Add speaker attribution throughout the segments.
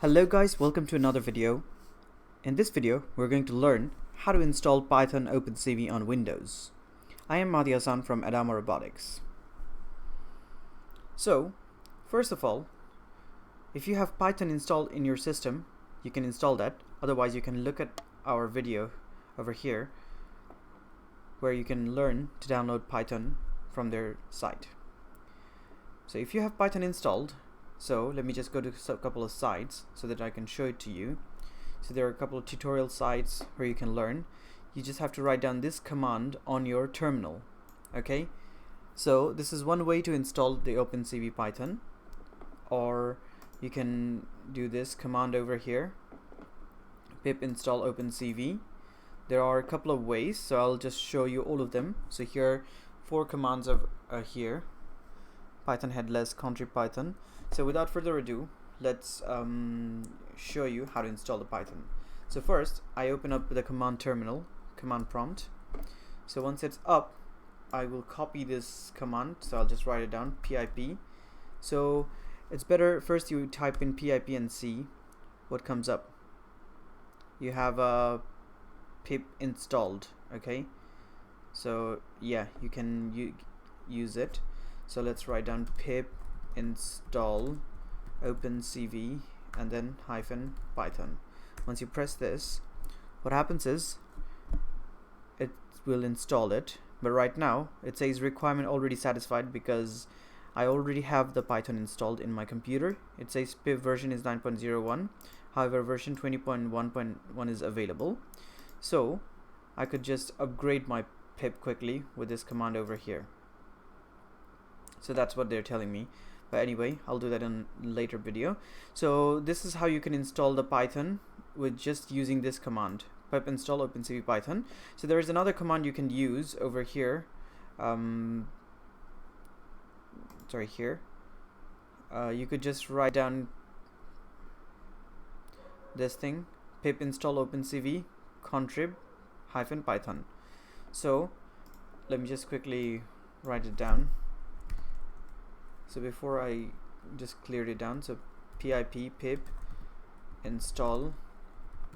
Speaker 1: Hello guys, welcome to another video. In this video, we're going to learn how to install Python opencv on Windows. I am Hassan from Adama Robotics. So, first of all, if you have Python installed in your system, you can install that. Otherwise, you can look at our video over here where you can learn to download Python from their site. So if you have Python installed, so let me just go to a couple of sites so that I can show it to you. So there are a couple of tutorial sites where you can learn. You just have to write down this command on your terminal. Okay, so this is one way to install the opencv-python, or you can do this command over here, pip install opencv. There are a couple of ways, so I'll just show you all of them. So here are 4 commands of here: Python headless, contrib-python. So without further ado, let's show you how to install the Python. So first, I open up the command terminal, command prompt. So once it's up, I will copy this command. So I'll just write it down, pip. So it's better first you type in pip and see what comes up. You have a pip installed. Okay, so yeah, you can use it. So let's write down pip install opencv and then -python. Once you press this, what happens is it will install it, but right now it says requirement already satisfied because I already have the Python installed in my computer. It says pip version is 9.01, however version 20.1.1 is available, so I could just upgrade my pip quickly with this command over here. So that's what they're telling me, but anyway, I'll do that in a later video. So this is how you can install the Python with just using this command, pip install opencv-python. So there is another command you can use over here. You could just write down this thing, pip install opencv-contrib-python. So let me just quickly write it down. So before I just cleared it down, so pip install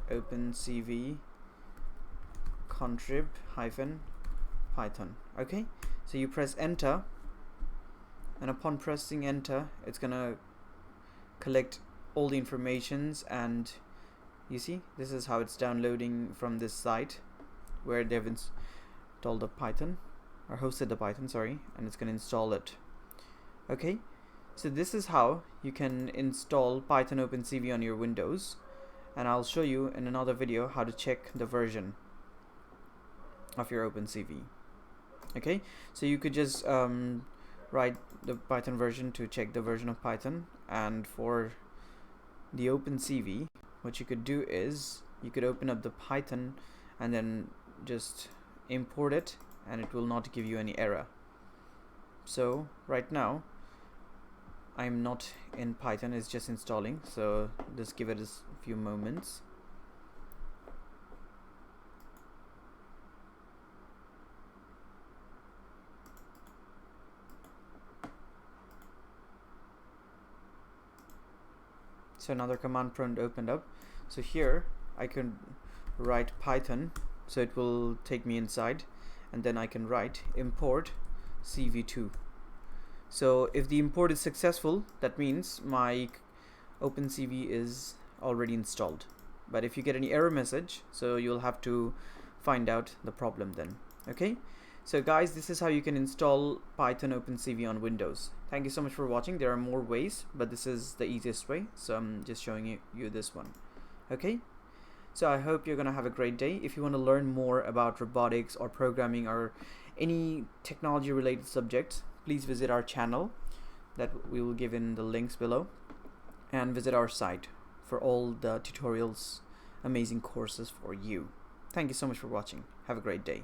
Speaker 1: opencv-contrib-python. Okay, so you press enter, and upon pressing enter, it's gonna collect all the informations, and you see this is how it's downloading from this site where they've installed the Python, or hosted the Python, sorry, and it's gonna install it. Okay, so this is how you can install Python opencv on your Windows, and I'll show you in another video how to check the version of your opencv. Okay, so you could just write the Python version to check the version of Python, and for the opencv, what you could do is you could open up the Python and then just import it, and it will not give you any error. So right now I'm not in Python, it's just installing, so just give it a few moments. So another command prompt opened up. So here I can write Python, so it will take me inside, and then I can write import cv2. So if the import is successful, that means my opencv is already installed. But if you get any error message, so you'll have to find out the problem then. Okay, so guys, this is how you can install Python opencv on Windows. Thank you so much for watching. There are more ways, but this is the easiest way, so I'm just showing you this one. Okay, so I hope you're gonna have a great day. If you want to learn more about robotics or programming or any technology related subjects, please visit our channel that we will give in the links below, and visit our site for all the tutorials, amazing courses for you. Thank you so much for watching. Have a great day.